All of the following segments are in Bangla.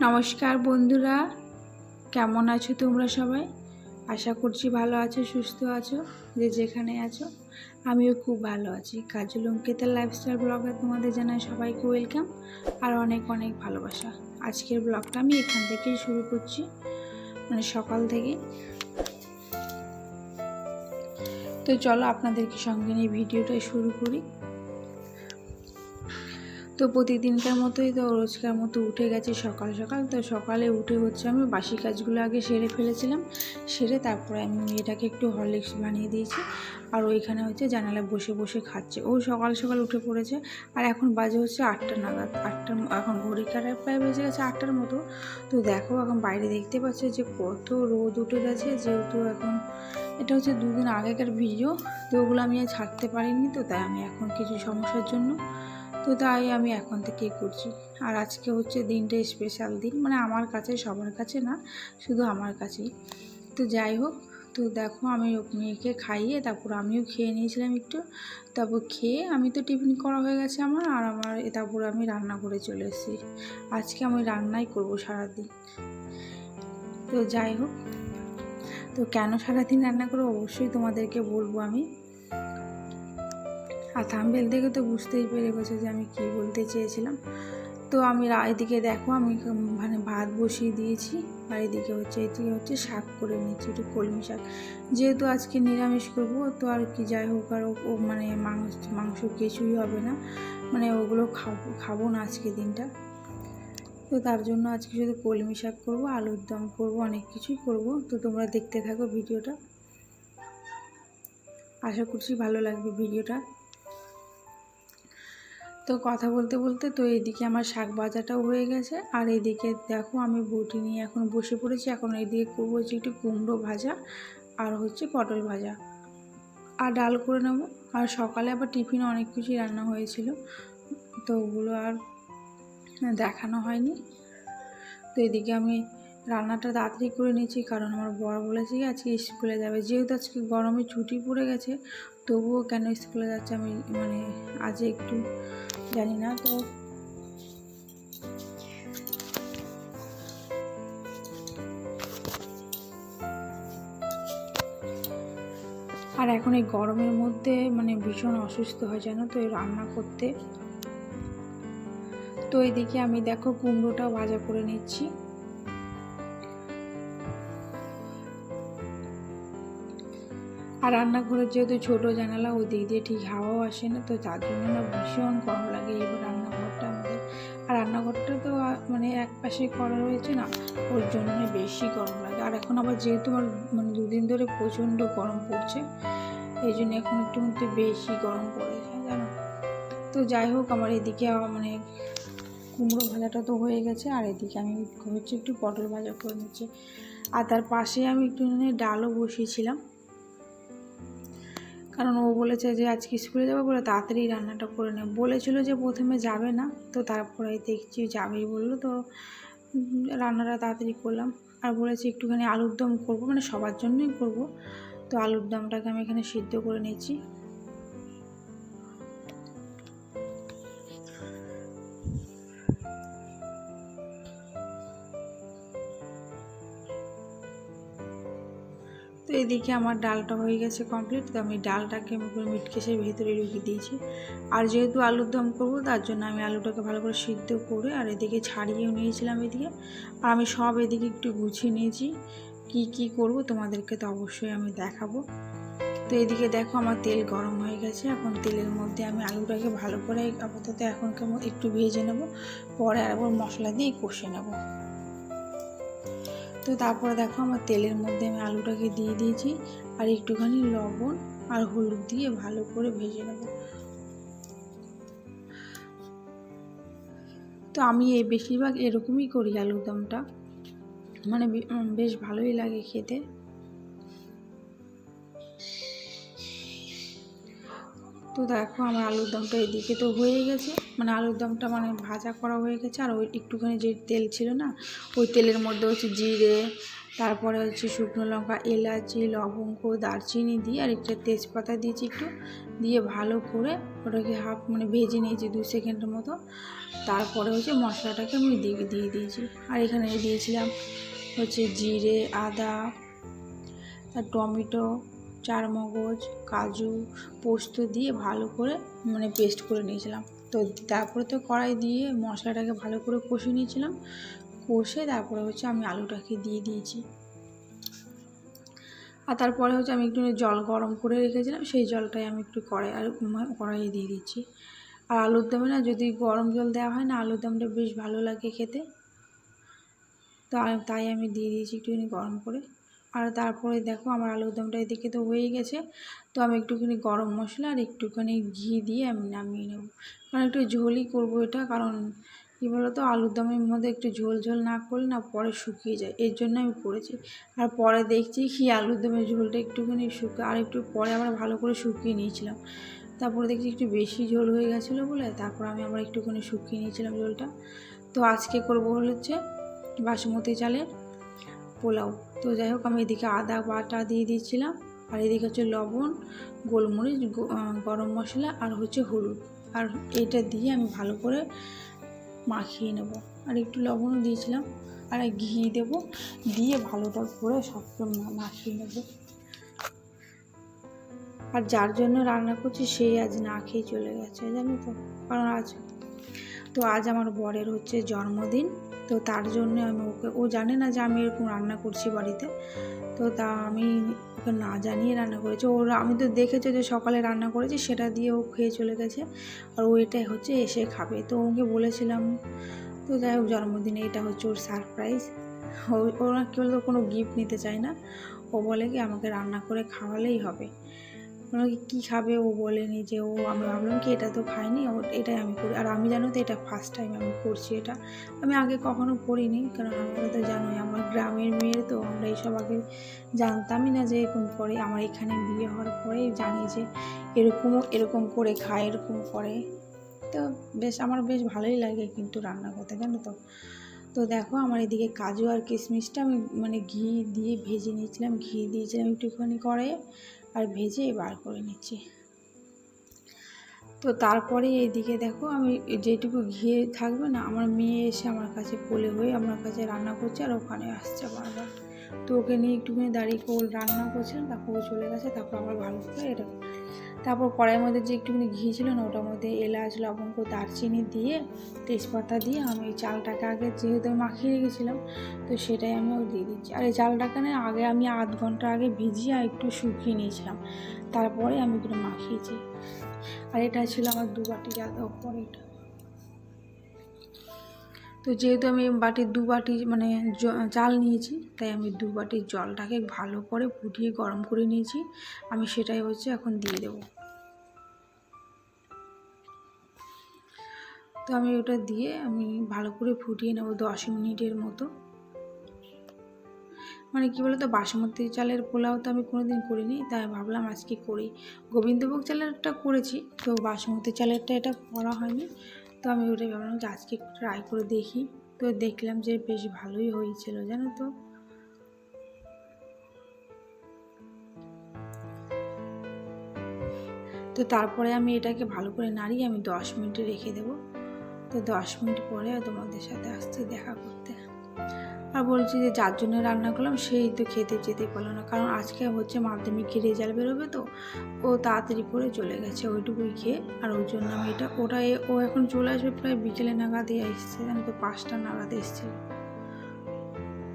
নমস্কার বন্ধুরা, কেমন আছো তোমরা সবাই? আশা করছি ভালো আছো, সুস্থ আছো, যে যেখানে আছো। আমিও খুব ভালো আছি। কাজল অঙ্কিতার লাইফস্টাইল ব্লগে তোমাদের জানাই সবাইকে ওয়েলকাম আর অনেক অনেক ভালোবাসা। আজকের ব্লগটা আমি এখান থেকেই শুরু করছি, মানে সকাল থেকে। তো চলো আপনাদেরকে সঙ্গে নিয়ে ভিডিওটা শুরু করি। তো প্রতিদিনকার মতোই তো রোজকার মতো উঠে গেছি সকাল সকাল। তো সকালে উঠে আমি বাসি কাজগুলো আগে সেরে ফেলেছিলাম। সেরে তারপরে আমি মেয়েটাকে একটু হরলিক্স বানিয়ে দিয়েছি। আর ওইখানে জানালায় বসে বসে খাচ্ছে। ও সকাল সকাল উঠে পড়েছে। আর এখন বাজে 8টা নাগাদ। এখন ঘড়ি কাটায় প্রায় বেজে গেছে 8টার মতো। তো দেখো এখন বাইরে দেখতে পাচ্ছে যে কত রোদ উঠে গেছে। যেহেতু এখন এটা 2 দিন আগেকার ভিডিও, তো ওগুলো আমি আর ছাড়তে পারিনি। তো তাই আমি এখন কিছু সমস্যার জন্য তাই আমি এখন থেকেই করছি। আর আজকে দিনটা স্পেশাল দিন, মানে আমার কাছে, সবার কাছে না, শুধু আমার কাছেই। তো যাই হোক, তো দেখো আমি মেয়েকে খাইয়ে তারপর আমিও খেয়ে নিয়েছিলাম একটু। তারপর খেয়ে আমি তো টিফিন করা হয়ে গেছে আমার। আর তারপর আমি রান্না করে চলে এসেছি। আজকে আমি রান্নাই করব সারাদিন। তো যাই হোক, তো কেন সারাদিন রান্না করবো অবশ্যই তোমাদেরকে বলবো আমি। আর থাম্বনেল দেখে তো বুঝতেই পেরে গেছে যে আমি কী বলতে চেয়েছিলাম। তো আমি এদিকে দেখো আমি মানে ভাত বসিয়ে দিয়েছি। আর এদিকে এদিকে শাক করে নিচ্ছি, একটু কলমি শাক। যেহেতু আজকে নিরামিষ করবো, তো আর কি, যাই হোক, আর ও মানে মাংস কিছুই হবে না, মানে ওগুলো খাবো না আজকে দিনটা। তো তার জন্য আজকে শুধু কলমি শাক করবো, আলুর দম করবো, অনেক কিছুই করবো। তো তোমরা দেখতে থাকো ভিডিওটা, আশা করছি ভালো লাগবে ভিডিওটা। তো কথা বলতে বলতে তো এইদিকে আমার শাক ভাজাটাও হয়ে গেছে। আর এইদিকে দেখো আমি বটি নিয়ে এখন বসে পড়েছি। এখন এইদিকে করবো একটু কুমড়ো ভাজা আর পটল ভাজা আর ডাল করে নেব। আর সকালে আবার টিফিনে অনেক কিছুই রান্না হয়েছিল, তো ওগুলো আর দেখানো হয়নি। তো এদিকে আমি রান্নাটা তাড়াতাড়ি করে নিয়েছি, কারণ আমার বর বলেছে কি আজকে স্কুলে যাবে। যেহেতু আজকে গরমে ছুটি পড়ে গেছে, তবুও কেন স্কুলে যাচ্ছে আমি মানে আজ একটু জানি না। তো আর এখন এই গরমের মধ্যে মানে ভীষণ অসুস্থ হয় জানো তো এই রান্না করতে। তো এইদিকে আমি দেখো কুমড়োটা ভাজা করে নিচ্ছি। আর রান্নাঘরের যেহেতু ছোটো জানালা, ওই দিক দিয়ে ঠিক হাওয়াও আসে না, তো তার জন্য না ভীষণ গরম লাগে এই রান্নাঘরটা আমাদের। আর রান্নাঘরটা তো মানে এক পাশে করা রয়েছে না, ওর জন্য বেশি গরম লাগে। আর এখন আবার যেহেতু আমার মানে 2 দিন ধরে প্রচণ্ড গরম পড়ছে, এই জন্য এখন একটু বেশি গরম পড়েছে জানো। তো যাই হোক, আমার এদিকে মানে কুমড়ো ভাজাটা তো হয়ে গেছে। আর এদিকে আমি একটু পটল ভাজা করে নিচ্ছি। আর তার পাশে আমি একটু ডালও বসিয়েছিলাম, কারণ ও বলেছে যে আজকে স্কুলে যাবো বলে তাড়াতাড়ি রান্নাটা করে নেব। বলেছিল যে প্রথমে যাবে না, তো তারপরে দেখছি যাবেই বললো, তো রান্নাটা তাড়াতাড়ি করলাম। আর বলেছি একটুখানি আলুর দম করবো, মানে সবার জন্যই করব। তো আলুর দমটাকে আমি এখানে সিদ্ধ করে নিচ্ছি। তো এদিকে আমার ডালটা হয়ে গেছে কমপ্লিট। তো আমি ডালটাকে মিটকেসের ভেতরে ঢুকিয়ে দিয়েছি। আর যেহেতু আলুর দম করবো, তার জন্য আমি আলুটাকে ভালো করে সিদ্ধ করে আর এদিকে ছাড়িয়েও নিয়েছিলাম এদিকে। আর আমি সব এদিকে একটু গুছিয়ে নিয়েছি। কি করব তোমাদেরকে তো অবশ্যই আমি দেখাবো। তো এদিকে দেখো আমার তেল গরম হয়ে গেছে। এখন তেলের মধ্যে আমি আলুটাকে ভালো করে আপাতত এখন কেমন একটু ভেজে নেব, পরে আবার মশলা দিয়ে কষে নেব। তো তারপরে দেখো আমার তেলের মধ্যে আমি আলুটাকে দিয়ে দিয়েছি। আর একটুখানি লবণ আর হলুদ দিয়ে ভালো করে ভেজে নেব। তো আমি বেশিরভাগ এরকমই করি আলুর দমটা, মানে বেশ ভালোই লাগে খেতে। তো দেখো আমার আলুর দমটা এদিকে তো হয়ে গেছে, মানে আলুর দমটা মানে ভাজা করা হয়ে গেছে। আর ওই একটুখানি যে তেল ছিল না, ওই তেলের মধ্যে জিরে, তারপরে হচ্ছে শুকনো লঙ্কা, এলাচি, লবঙ্গ, দারচিনি দিয়ে আর একটা তেজপাতা দিয়েছি একটু, দিয়ে ভালো করে ওটাকে ভেজে নিয়েছি 2 সেকেন্ডের মতো। তারপরে হচ্ছে মশলাটাকে আমি দিয়ে দিয়েছি। আর এখানে দিয়েছিলাম হচ্ছে জিরে, আদা, আর টমেটো, চারমগজ, কাজু, পোস্ত দিয়ে ভালো করে পেস্ট করে নিয়েছিলাম। তো তারপরে তো কড়াই দিয়ে মশলাটাকে ভালো করে কষে নিয়েছিলাম। কষে তারপরে হচ্ছে আমি আলুটাকে দিয়ে দিয়েছি। আর তারপরে হচ্ছে আমি একটু জল গরম করে রেখেছিলাম, সেই জলটাই আমি একটু কড়াইয়ে দিয়ে দিচ্ছি। আর আলুর দমে না যদি গরম জল দেওয়া হয় না, আলুর দমটা বেশ ভালো লাগে খেতে। তো তাই আমি দিয়ে দিয়েছি একটুখানি গরম করে। আর তারপরে দেখো আমার আলুর দমটা এদিকে তো হয়ে গেছে। তো আমি একটুখানি গরম মশলা আর একটুখানি ঘি দিয়ে আমি নামিয়ে নেব। কারণ একটু ঝোলই করবো এটা, কারণ কী বলো তো, আলুর দমের মধ্যে একটু ঝোল ঝোল না করলে না পরে শুকিয়ে যায়, এর জন্য আমি করেছি। আর পরে দেখছি কি আলুর দমের ঝোলটা একটুখানি আর একটু পরে আবার ভালো করে শুকিয়ে নিয়েছিলাম। তারপরে দেখছি একটু বেশি ঝোল হয়ে গেছিলো বলে তারপর আমি আবার একটুখানি শুকিয়ে নিয়েছিলাম ঝোলটা। তো আজকে করবো হচ্ছে বাসমতি চালের পোলাও। তো যাই হোক, আমি এদিকে আদা বাটা দিয়ে দিয়েছিলাম, আর এদিকে হচ্ছে লবণ, গোলমরিচ, গরম মশলা আর হচ্ছে হলুদ, আর এটা দিয়ে আমি ভালো করে মাখিয়ে নেব। আর একটু লবণও দিয়েছিলাম, আর ঘি দেব, দিয়ে ভালোটা করে সব মাখিয়ে নেব। আর যার জন্য রান্না করছি সেই আজ না খেয়ে চলে গেছে, জানো তো, কারণ আজ আমার বরের হচ্ছে জন্মদিন। তো তার জন্য আমি ও জানে না যে আমি এরকম রান্না করছি বাড়িতে। তো আমি ওকে না জানিয়ে রান্না করেছি। আমি তো দেখেছি যে সকালে রান্না করেছি, সেটা দিয়ে ও খেয়ে চলে গেছে। আর ওইটাই হচ্ছে এসে খাবে। তো ওকে বলেছিলাম। তো যাই হোক, জন্মদিনে এটা হচ্ছে ওর সারপ্রাইজ। ওরা কী বলতো, কোনো গিফট নিতে চায় না। ও বলে কি আমাকে রান্না করে খাওয়ালেই হবে। ওনাকে কী খাবে ও বলেনি যে আমি ভাবলাম কি এটা তো খাইনি, এটাই আমি করি। আর আমি জানো তো এটা ফার্স্ট টাইম আমি করছি। এটা আমি আগে কখনো করিনি, কারণ আমরা তো জানোই আমার গ্রামের মেয়ে, তো আমরা এইসব আগে জানতামই না যে এরকম করে। আমার এখানে বিয়ে হওয়ার পরে জানি যে এরকম করে খায়, এরকম করে। তো আমার বেশ ভালোই লাগে কিন্তু রান্না করতে, জানো তো। তো দেখো আমার এদিকে কাজু আর কিশমিশটা আমি ঘি দিয়ে ভেজে নিয়েছিলাম, ঘি দিয়েছিলাম একটুখানি কড়াইয়ে, আর ভেজে বার করে নিচ্ছি। তো তারপরে এইদিকে দেখো আমি যেটুকু ঘি থাকবে না, আমার মেয়ে এসে আমার কাছে কোলে হয়ে আমার কাছে রান্না করছে, আর ওখানে আসছে বারবার। তো ওকে নিয়ে একটুখানি দাঁড়িয়ে রান্না করছিলাম, তারপর ও চলে গেছে। তারপর আমার ভালো করে এটা, তারপর কড়াইয়ের মধ্যে যে একটুখানি ঘি ছিল না, ওটার মধ্যে এলাচ, লবঙ্গ, দারচিনি দিয়ে, তেজপাতা দিয়ে আমি এই চালটাকে আগে যেহেতু আমি মাখিয়ে রেখেছিলাম, তো সেটাই আমি দিয়ে দিচ্ছি। আর এই চালটাকে না আগে আমি আধ ঘন্টা আগে ভিজিয়ে আর একটু শুকিয়ে নিয়েছিলাম, তারপরে আমি একটু মাখিয়েছি। আর এটা ছিল আমার 2 বাটি জায়গা পরে এটা। তো যেহেতু আমি বাটির 2 বাটি চাল নিয়েছি, তাই আমি 2 বাটির জলটাকে ভালো করে ফুটিয়ে গরম করে নিয়েছি। আমি সেটাই হচ্ছে এখন দিয়ে দেবো। তো আমি ওটা দিয়ে আমি ভালো করে ফুটিয়ে নেব 10 মিনিটের মতো। কী বলতো, বাসমতি চালের পোলাও তো আমি কোনোদিন করিনি, তাই ভাবলাম আজকে করি। গোবিন্দভোগ চালেরটা করেছি, তো বাসমতি চালেরটা এটা করা হয়নি। তো আমি ওটাই ভাবলাম যে আজকে ট্রাই করে দেখি। তো দেখলাম যে বেশ ভালোই হয়েছিল, জানো তো। তো তারপরে আমি এটাকে ভালো করে নাড়িয়ে আমি 10 মিনিটে রেখে দেবো। তো 10 মিনিট পরে তোমাদের সাথে আসছি দেখা করতে। আর বলছি যে যার জন্য রান্না করলাম সেই তো খেতে যেতে পারলো না, কারণ আজকে হচ্ছে মাধ্যমিকের রেজাল্ট বেরোবে, তো ও তাড়াতাড়ি করে চলে গেছে ওইটুকুই খেয়ে। আর ওই জন্য আমি ও এখন চলে আসবে প্রায় বিকেলে নাগাদে এসছে, জানো তো 5টা নাগাদ এসছে।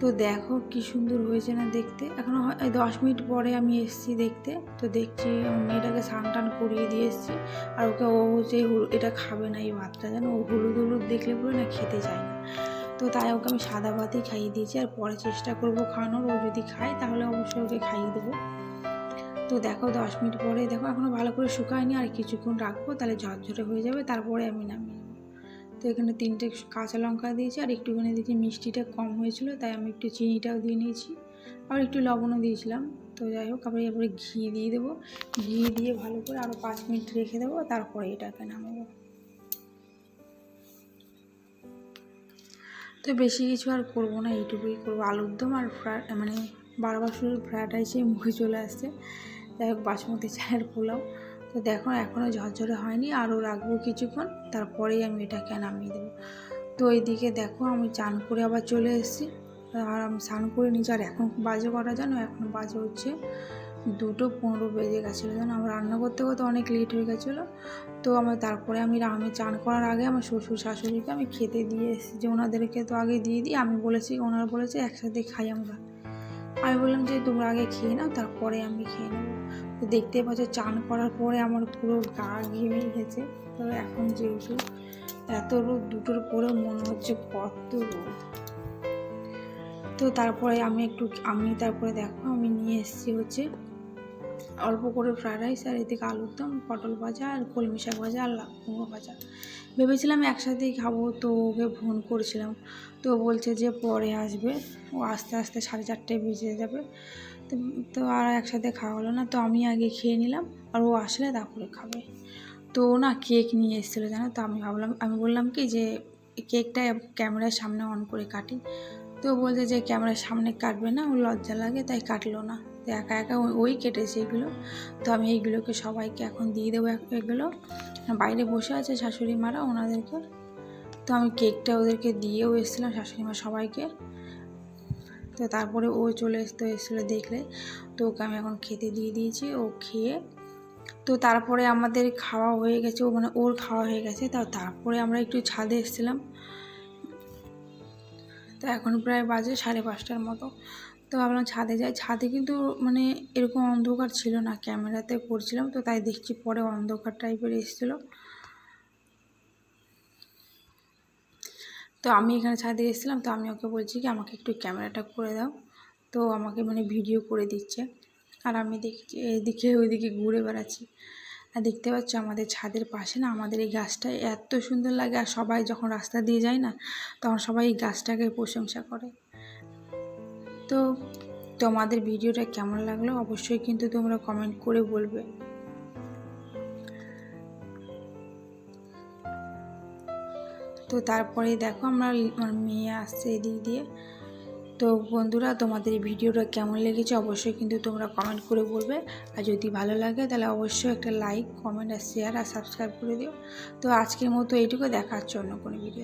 তো দেখো কি সুন্দর হয়েছে না দেখতে। এখনও 10 মিনিট পরে আমি এসেছি দেখতে। তো দেখছি আমার মেয়েটাকে স্নান টান করিয়ে দিয়ে এসেছি। আর ওকে ও হচ্ছে এটা খাবে না, এই ভাতটা, জানো, ও হলুদ দেখলে পরে না খেতে চায় না। তো তাই ওকে আমি সাদা ভাতই খাইয়ে দিয়েছি, আর পরে চেষ্টা করবো খাওয়ানোর। ও যদি খায় তাহলে অবশ্যই ওকে খাইয়ে দেবো। তো দেখো 10 মিনিট পরে দেখো এখনও ভালো করে শুকায়নি, আর কিছুক্ষণ রাখবো, তাহলে ঝরঝরে হয়ে যাবে, তারপরে আমি নামিয়ে নেবো। তো এখানে 3টে কাঁচা লঙ্কা দিয়েছি, আর একটুখানি দিয়েছি, মিষ্টিটা কম হয়েছিল তাই আমি একটু চিনিটাও দিয়ে নিয়েছি, আর একটু লবণও দিয়েছিলাম। তো যাই হোক, এরপরে ঘি দিয়ে দেবো। ঘি দিয়ে ভালো করে আরও 5 মিনিট রেখে দেবো, তারপরে এটাকে নামাবো। তো বেশি কিছু আর করবো না, এইটুকুই করবো। আলুর দম আর মানে বারবাসুর ফ্রাইড রাইসে মুখে চলে আসছে। যাই হোক, বাসমতি চালের পোলাও। তো দেখো এখনও ঝরঝরে হয়নি, আরও রাখবো কিছুক্ষণ, তারপরেই আমি এটাকে নামিয়ে দেবো। তো এইদিকে দেখো আমি চান করে আবার চলে এসেছি, আর আমি স্নান করে নিয়েছি। আর এখন বাজে করা জানো, এখন বাজে হচ্ছে 2:15 বেজে গেছিলো জানো। আমার রান্না করতে করতে অনেক লেট হয়ে গেছিলো। তো তারপরে আমি চান করার আগে আমার শ্বশুর শাশুড়িকে আমি খেতে দিয়ে এসেছি, যে ওনাদেরকে তো আগে দিয়ে দিই। আমি বলেছি, ওনারা বলেছে একসাথে খাই আমরা। আমি বললাম যে তোমরা আগে খেয়ে নাও, তারপরে আমি খেয়ে নেবো। তো দেখতে পাচ্ছ চান করার পরে আমার পুরো গা ঘেমে গেছে। তবে এখন যেহেতু এত রোদ, 2টোর পরেও মনে হচ্ছে কত রোদ। তো তারপরে তারপরে দেখো আমি নিয়ে এসেছি হচ্ছে অল্প করে ফ্রাইড রাইস, আর এদিকে আলুর দম, পটল ভাজা, আর কলমি শাক ভাজা, আর কুমড়ো ভাজা। ভেবেছিলাম একসাথেই খাবো, তো ওকে ফোন করেছিলাম, তো বলছে যে পরে আসবে, ও আস্তে আস্তে 4:30 বেজে যাবে। তো আর একসাথে খাওয়া হলো না। তো আমি আগে খেয়ে নিলাম, আর ও আসলে তারপরে খাবে। তো না কেক নিয়ে এসেছিলো জানো। তো আমি বললাম কি যে কেকটা ক্যামেরার সামনে অন করে কাটি। তো বলছে যে ক্যামেরার সামনে কাটবে না, ও লজ্জা লাগে, তাই কাটলো না। তো একা একা ওই কেটেছে এগুলো। তো আমি এইগুলোকে সবাইকে এখন দিয়ে দেবো। এগুলো বাইরে বসে আছে শাশুড়ি মারা, ওনাদেরকে। তো আমি কেকটা ওদেরকে দিয়েও এসেছিলাম, শাশুড়ি মা সবাইকে। তো তারপরে ও চলে এসেছিলো দেখলে, তো ওকে আমি এখন খেতে দিয়ে দিয়েছি। ও খেয়ে তো তারপরে আমাদের খাওয়া হয়ে গেছে, ওর খাওয়া হয়ে গেছে। তারপরে আমরা একটু ছাদে এসেছিলাম। তো এখন প্রায় বাজে 5:30টার মতো। তো ভাবলাম ছাদে যাই। ছাদে কিন্তু মানে এরকম অন্ধকার ছিল না, ক্যামেরাতে করছিলাম তো তাই দেখছি পরে অন্ধকার টাইপের এসেছিলো। তো আমি এখানে ছাদে এসেছিলাম, তো আমি ওকে বলছি কি আমাকে একটু ক্যামেরাটা করে দাও। তো আমাকে ভিডিও করে দিচ্ছে, আর আমি দেখছি এদিকে ওইদিকে ঘুরে বেড়াচ্ছি। আর দেখতে পাচ্ছ আমাদের ছাদের পাশে না আমাদের এই গাছটা এত সুন্দর লাগে। আর সবাই যখন রাস্তা দিয়ে যায় না, তখন সবাই এই গাছটাকে প্রশংসা করে। তো তোমাদের ভিডিওটা কেমন লাগলো অবশ্যই কিন্তু তোমরা কমেন্ট করে বলবে। তো তারপরে দেখো আমার মেয়ে আসছে এদিক দিয়ে। তো বন্ধুরা, তোমাদের এই ভিডিওটা কেমন লেগেছে অবশ্যই কিন্তু তোমরা কমেন্ট করে বলবে। আর যদি ভালো লাগে তাহলে অবশ্যই একটা লাইক, কমেন্ট, আর শেয়ার আর সাবস্ক্রাইব করে দিও। তো আজকের মতো এইটুকু, দেখা হচ্ছে অন্য কোনো ভিডিও।